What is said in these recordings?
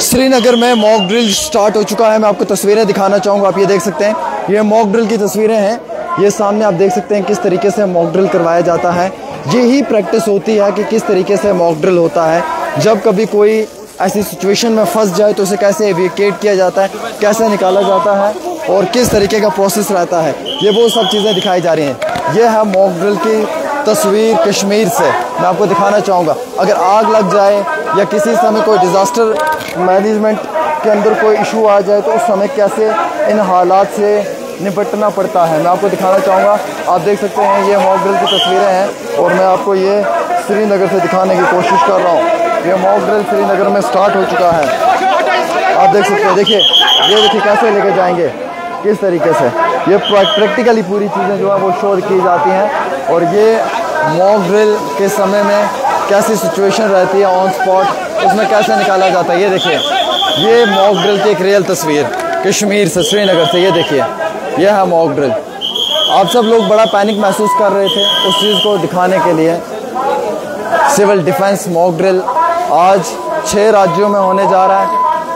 श्रीनगर में mock drill start हो चुका है। मैं आपको तस्वीरें दिखाना चाहूँगा, आप ये देख सकते हैं, ये मॉक ड्रिल की तस्वीरें हैं। ये सामने आप देख सकते हैं किस तरीके से मॉक ड्रिल करवाया जाता है। यही प्रैक्टिस होती है कि किस तरीके से मॉक ड्रिल होता है। जब कभी कोई ऐसी सिचुएशन में फंस जाए तो उसे कैसे एविकेट किया जाता है, कैसे निकाला जाता है और किस तरीके का प्रोसेस रहता है, ये वो सब चीज़ें दिखाई जा रही हैं। ये है मॉक ड्रिल की तस्वीर कश्मीर से। मैं आपको दिखाना चाहूँगा, अगर आग लग जाए या किसी समय कोई डिज़ास्टर मैनेजमेंट के अंदर कोई इशू आ जाए तो उस समय कैसे इन हालात से निपटना पड़ता है, मैं आपको दिखाना चाहूँगा। आप देख सकते हैं ये मॉक ड्रिल की तस्वीरें हैं और मैं आपको ये श्रीनगर से दिखाने की कोशिश कर रहा हूँ। ये मॉक ड्रिल श्रीनगर में स्टार्ट हो चुका है। आप देख सकते हैं, देखिए ये देखिए कैसे लेके जाएंगे, किस तरीके से ये प्रैक्टिकली पूरी चीज़ें जो है वो शो की जाती हैं। और ये मॉक ड्रिल के समय में कैसी सिचुएशन रहती है ऑन स्पॉट, उसमें कैसे निकाला जाता है। ये देखिए ये मॉक ड्रिल की एक रियल तस्वीर कश्मीर से, श्रीनगर से। ये देखिए ये है मॉक ड्रिल। आप सब लोग बड़ा पैनिक महसूस कर रहे थे, उस चीज़ को दिखाने के लिए सिविल डिफेंस मॉक ड्रिल आज 6 राज्यों में होने जा रहा है।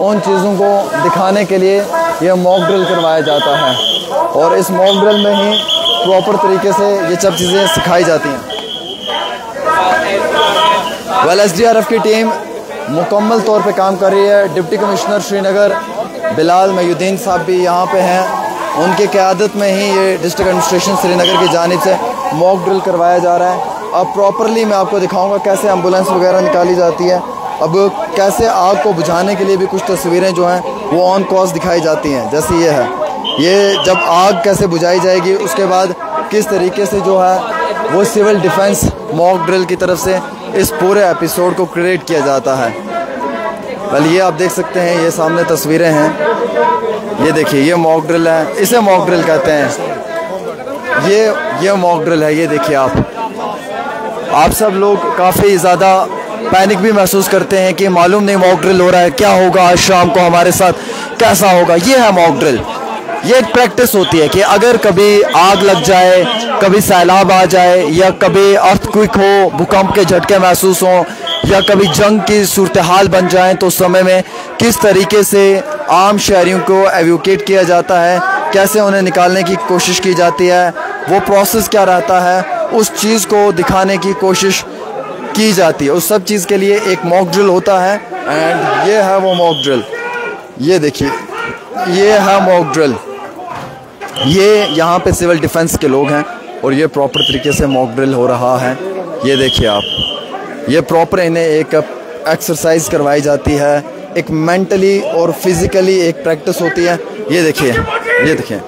उन चीज़ों को दिखाने के लिए यह मॉक ड्रिल करवाया जाता है और इस मॉक ड्रिल में ही प्रॉपर तरीके से ये सब चीज़ें सिखाई जाती हैं। SDRF की टीम मुकम्मल तौर पे काम कर रही है। डिप्टी कमिश्नर श्रीनगर बिलाल मयूद्दीन साहब भी यहाँ पे हैं। उनकी क़यादत में ही ये डिस्ट्रिक्ट एडमिनिस्ट्रेशन श्रीनगर की जानिब से मॉक ड्रिल करवाया जा रहा है। अब प्रॉपरली मैं आपको दिखाऊंगा कैसे एम्बुलेंस वगैरह निकाली जाती है। अब कैसे आग को बुझाने के लिए भी कुछ तस्वीरें जो हैं वो ऑन कॉज दिखाई जाती हैं। जैसे ये है, ये जब आग कैसे बुझाई जाएगी, उसके बाद किस तरीके से जो है वो सिविल डिफेंस मॉक ड्रिल की तरफ से इस पूरे एपिसोड को क्रिएट किया जाता है। वेल ये आप देख सकते हैं, ये सामने तस्वीरें हैं। ये देखिए ये मॉक ड्रिल है, इसे मॉक ड्रिल कहते हैं। ये मॉक ड्रिल है। ये देखिए आप सब लोग काफ़ी ज़्यादा पैनिक भी महसूस करते हैं कि मालूम नहीं मॉक ड्रिल हो रहा है, क्या होगा आज शाम को हमारे साथ, कैसा होगा। ये है मॉक ड्रिल। ये एक प्रैक्टिस होती है कि अगर कभी आग लग जाए, कभी सैलाब आ जाए या कभी अर्थक्वेक हो, भूकंप के झटके महसूस हों या कभी जंग की सूरत हाल बन जाए तो उस समय में किस तरीके से आम शहरियों को एवोकेट किया जाता है, कैसे उन्हें निकालने की कोशिश की जाती है, वो प्रोसेस क्या रहता है, उस चीज़ को दिखाने की कोशिश की जाती है। उस सब चीज़ के लिए एक मॉक ड्रिल होता है एंड ये है वो मॉक ड्रिल। ये देखिए ये है मॉक ड्रिल। ये यहाँ पे सिविल डिफेंस के लोग हैं और ये प्रॉपर तरीके से मॉक ड्रिल हो रहा है। ये देखिए आप, ये प्रॉपर इन्हें एक एक्सरसाइज करवाई जाती है, एक मेंटली और फिजिकली एक प्रैक्टिस होती है। ये देखिए ये देखिए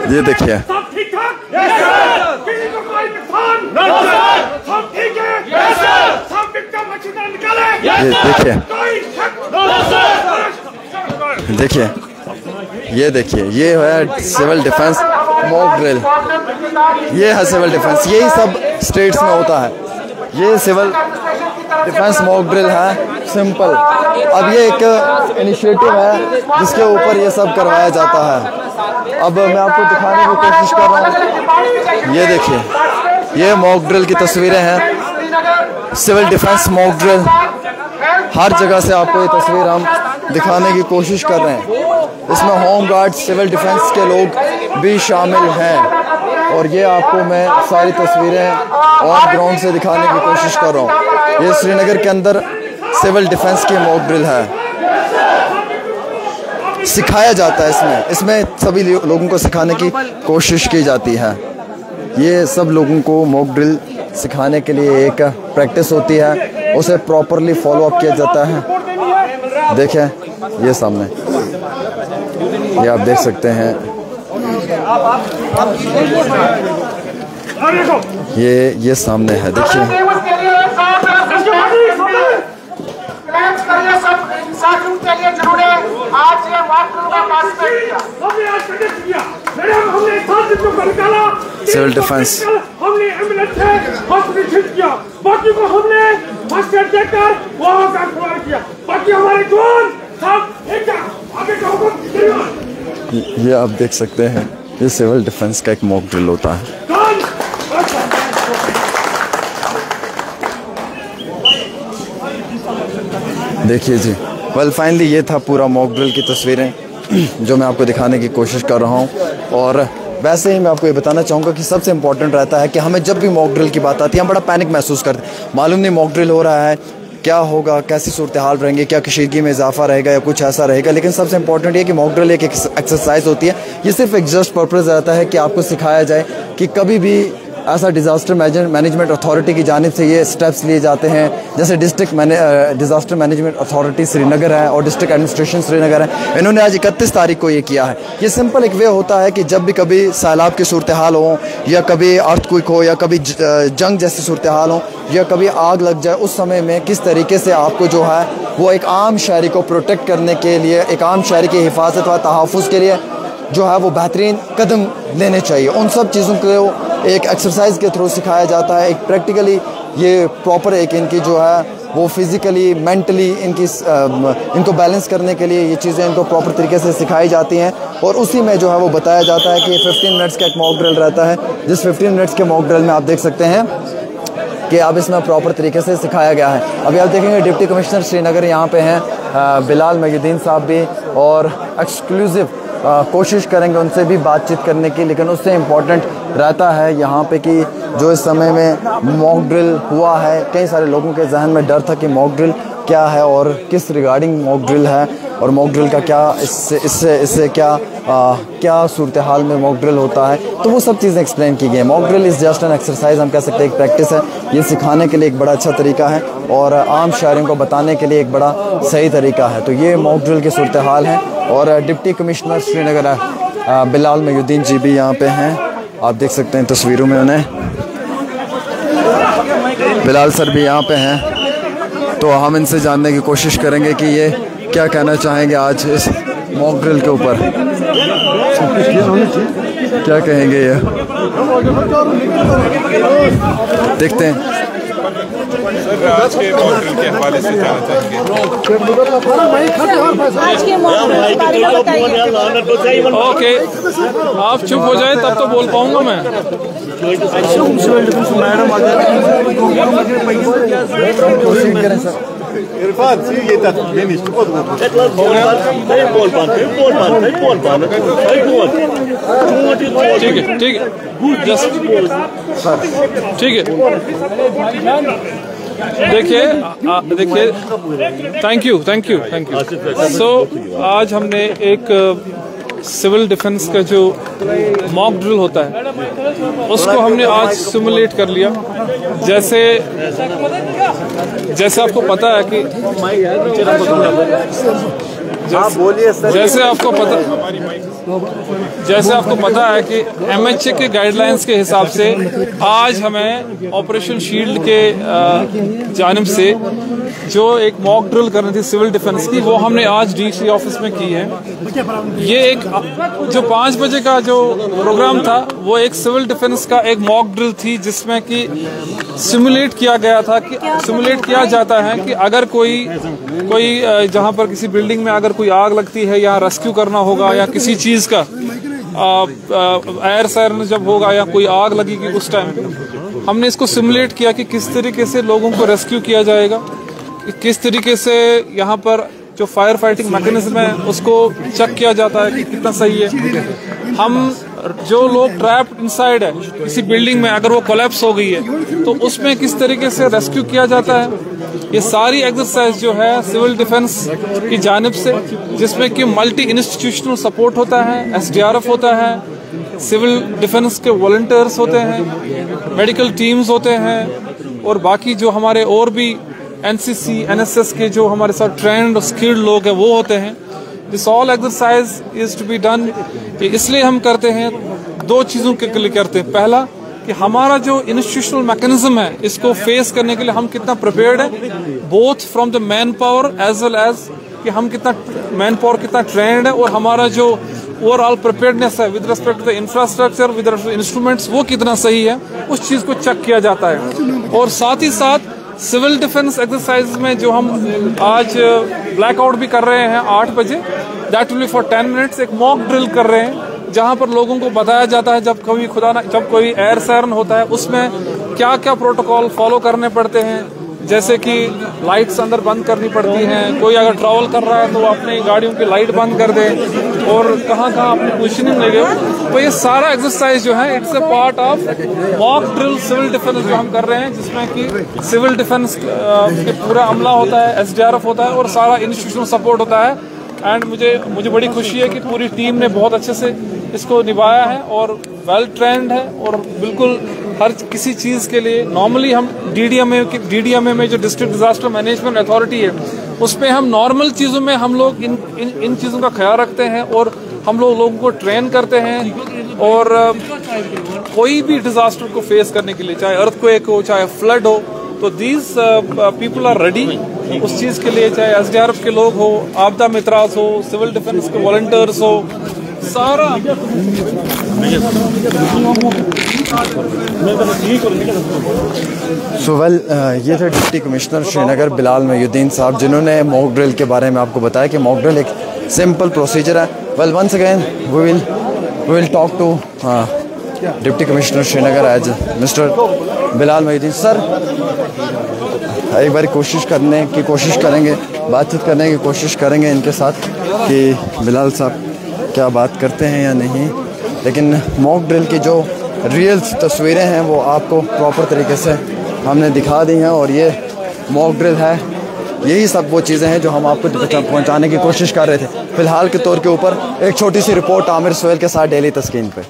ये देखिए देखिए ये देखिए ये है सिविल डिफेंस मॉक ड्रिल। ये है सिविल डिफेंस, यही सब स्टेट्स में होता है। ये सिविल डिफेंस मॉक ड्रिल है, सिंपल। अब ये एक इनिशिएटिव है जिसके ऊपर ये सब करवाया जाता है। अब मैं आपको दिखाने की कोशिश कर रहा हूँ। ये देखिए ये मॉक ड्रिल की तस्वीरें हैं, सिविल डिफेंस मॉक ड्रिल। हर जगह से आपको ये तस्वीर हम दिखाने की कोशिश कर रहे हैं। इसमें होम गार्ड, सिविल डिफेंस के लोग भी शामिल हैं और ये आपको मैं सारी तस्वीरें ऑन ग्राउंड से दिखाने की कोशिश कर रहा हूँ। ये श्रीनगर के अंदर सिविल डिफेंस की मॉक ड्रिल है, सिखाया जाता है। इसमें सभी लोगों को सिखाने की कोशिश की जाती है। ये सब लोगों को मॉक ड्रिल सिखाने के लिए एक प्रैक्टिस होती है, उसे प्रॉपरली फॉलो अप किया जाता है। देखें ये सामने, ये आप देख सकते हैं, ये सामने है। देखिए सिविल डिफेंस बाकी को हमने देकर वहाँ का किया, बाकी हमारे ये आप देख सकते हैं, ये सिविल डिफेंस का एक मॉक ड्रिल होता है। देखिए जी, वेल फाइनली ये था पूरा मॉक ड्रिल की तस्वीरें जो मैं आपको दिखाने की कोशिश कर रहा हूँ। और वैसे ही मैं आपको ये बताना चाहूँगा कि सबसे इंपॉर्टेंट रहता है कि हमें जब भी मॉक ड्रिल की बात आती है हम बड़ा पैनिक महसूस करते हैं। मालूम नहीं मॉक ड्रिल हो रहा है, क्या होगा, कैसी सूरत हाल रहेंगे, क्या कशीदगी में इजाफा रहेगा या कुछ ऐसा रहेगा। लेकिन सबसे इंपॉर्टेंट ये कि मॉक ड्रिल एक एक्सरसाइज होती है। ये सिर्फ एक जस्ट पर्पज़ रहता है कि आपको सिखाया जाए कि कभी भी ऐसा डिज़ास्टर मैनेजमेंट अथॉरिटी की जानिब से ये स्टेप्स लिए जाते हैं, जैसे district disaster management authority Srinagar है और डिस्ट्रिक्ट एडमिनिस्ट्रेशन श्रीनगर है, इन्होंने आज 31 तारीख को ये किया है। ये सिंपल एक वे होता है कि जब भी कभी सैलाब की सूरत हाल हो या कभी अर्थक्वेक हो या कभी जंग जैसी सूरत हाल हो या कभी आग लग जाए, उस समय में किस तरीके से आपको जो है वो एक आम शहरी को प्रोटेक्ट करने के लिए, एक आम शहरी की हिफाजत व तहफ़्फ़ुज़ के लिए जो है वो बेहतरीन कदम लेने चाहिए। उन सब चीज़ों को एक एक्सरसाइज के थ्रू सिखाया जाता है। एक प्रैक्टिकली ये प्रॉपर एक इनकी जो है वो फिज़िकली मेंटली इनको बैलेंस करने के लिए ये चीज़ें इनको प्रॉपर तरीके से सिखाई जाती हैं। और उसी में जो है वो बताया जाता है कि 15 मिनट्स का एक मॉक ड्रिल रहता है, जिस 15 मिनट्स के मॉक ड्रिल में आप देख सकते हैं कि अब इसमें प्रॉपर तरीके से सिखाया गया है। अभी आप देखेंगे डिप्टी कमिश्नर श्रीनगर यहाँ पे हैं, बिलाल मयूद्दीन साहब भी, और एक्सक्लूसिव कोशिश करेंगे उनसे भी बातचीत करने की। लेकिन उससे इम्पॉर्टेंट रहता है यहाँ पे कि जो इस समय में मॉक ड्रिल हुआ है, कई सारे लोगों के जहन में डर था कि मॉक ड्रिल क्या है और किस रिगार्डिंग मॉक ड्रिल है और मॉक ड्रिल का क्या इससे क्या सूरत हाल में मॉक ड्रिल होता है। तो वो सब चीज़ें एक्सप्लेन की गई हैं। Mock drill is just an exercise, हम कह सकते हैं एक प्रैक्टिस है। ये सिखाने के लिए एक बड़ा अच्छा तरीका है और आम शहरियों को बताने के लिए एक बड़ा सही तरीका है। तो ये मॉक ड्रिल की सूरत हाल है। और डिप्टी कमिश्नर श्रीनगर बिलाल मयूद्दीन जी भी यहाँ पे हैं, आप देख सकते हैं तस्वीरों में उन्हें। बिलाल सर भी यहाँ पे हैं, तो हम इनसे जानने की कोशिश करेंगे कि ये क्या कहना चाहेंगे आज इस मॉक ड्रिल के ऊपर। क्या कहेंगे ये, देखते हैं। आज के मॉक ड्रिल के हवाले से जानना चाहेंगे। ओके, आप चुप हो जाए तब तो बोल पाऊंगा मैं। इरफान ये ठीक है, ठीक है, ठीक है। देखिए, थैंक यू। सो आज हमने एक सिविल डिफेंस का जो मॉक ड्रिल होता है उसको हमने आज सिमुलेट कर लिया। जैसे आपको पता है कि जैसे आपको पता है कि MHA के गाइडलाइंस के हिसाब से आज हमें ऑपरेशन शील्ड के जानिब से जो एक मॉक ड्रिल करनी थी सिविल डिफेंस की, वो हमने आज DC ऑफिस में की है। ये एक जो 5 बजे का जो प्रोग्राम था वो एक सिविल डिफेंस का एक मॉक ड्रिल थी, जिसमें कि सिमुलेट किया जाता है कि अगर कोई जहां पर किसी बिल्डिंग में अगर कोई आग लगती है या रेस्क्यू करना होगा या किसी चीज का एयर सायरन जब होगा या कोई आग लगेगी उस टाइम, हमने इसको सिमुलेट किया कि किस तरीके से लोगों को रेस्क्यू किया जाएगा, किस तरीके से यहाँ पर जो फायर फाइटिंग मैकेनिज्म है उसको चेक किया जाता है कि कितना सही है। हम जो लोग ट्रैप्ड इनसाइड है किसी बिल्डिंग में, अगर वो कोलैप्स हो गई है तो उसमें किस तरीके से रेस्क्यू किया जाता है, ये सारी एक्सरसाइज जो है सिविल डिफेंस की जानिब से, जिसमें कि मल्टी इंस्टीट्यूशनल सपोर्ट होता है, SDRF होता है, सिविल डिफेंस के वॉलंटियर्स होते हैं, मेडिकल टीम्स होते हैं और बाकी जो हमारे और भी NCC NSS के जो हमारे साथ ट्रेंड और स्किल्ड लोग हैं वो होते हैं। This all exercise is to be done. इसलिए हम करते हैं, 2 चीज़ों के लिए करते हैं। पहला कि हमारा जो इंस्टीट्यूशनल मैकेनिज्म है इसको फेस करने के लिए हम कितना प्रिपेयर्ड है, both from the man power as well as कि हम कितना मैन पावर कितना ट्रेंड है, और हमारा जो ओवरऑल प्रिपेयर्डनेस है with respect to the infrastructure, with respect to instruments, वो कितना सही है, उस चीज़ को चेक किया जाता है। और साथ ही साथ सिविल डिफेंस एक्सरसाइज में जो हम आज ब्लैकआउट भी कर रहे हैं 8 बजे, that will be for 10 minutes, एक मॉक ड्रिल कर रहे हैं जहां पर लोगों को बताया जाता है जब कोई एयर सायरन होता है उसमें क्या क्या प्रोटोकॉल फॉलो करने पड़ते हैं, जैसे कि लाइट्स अंदर बंद करनी पड़ती हैं, कोई अगर ट्रैवल कर रहा है तो वो अपनी गाड़ियों की लाइट बंद कर दे, और कहाँ कहाँ अपनी पोजिशनिंग लगे। तो ये सारा एक्सरसाइज जो है it's a part of mock drill civil defence जो हम कर रहे हैं, जिसमें कि सिविल डिफेंस के पूरा अमला होता है, SDRF होता है और सारा इंस्टीट्यूशनल सपोर्ट होता है। एंड मुझे बड़ी खुशी है कि पूरी टीम ने बहुत अच्छे से इसको निभाया है और वेल ट्रेंड है, और बिल्कुल हर किसी चीज़ के लिए नॉर्मली हम DDMA में जो डिस्ट्रिक्ट डिजास्टर मैनेजमेंट अथॉरिटी है उस पर हम नॉर्मल चीज़ों में हम लोग इन चीज़ों का ख्याल रखते हैं और हम लोगों को ट्रेन करते हैं। और कोई भी डिजास्टर को फेस करने के लिए, चाहे अर्थक्वेक हो, चाहे फ्लड हो, तो दीज पीपल आर रेडी उस चीज़ के लिए, चाहे SDRF के लोग हो, आपदा मित्रास हो, सिविल डिफेंस के वॉलंटियर्स हो, सारा। ये थे डिप्टी कमिश्नर श्रीनगर बिलाल मयूद्दीन साहब, जिन्होंने मॉक ड्रिल के बारे में आपको बताया कि मॉक ड्रिल एक सिंपल प्रोसीजर है। Well once again we will talk to deputy commissioner Srinagar as mister Bilal Mayuddin sir. एक बार कोशिश करेंगे, बातचीत करने की कोशिश करेंगे इनके साथ कि बिलाल साहब क्या बात करते हैं या नहीं, लेकिन मॉक ड्रिल की जो रियल तस्वीरें हैं वो आपको प्रॉपर तरीके से हमने दिखा दी हैं, और ये मॉक ड्रिल है। यही सब वो चीज़ें हैं जो हम आपको पहुंचाने की कोशिश कर रहे थे। फ़िलहाल के तौर के ऊपर एक छोटी सी रिपोर्ट आमिर सोहेल के साथ डेली तस्कीन पे।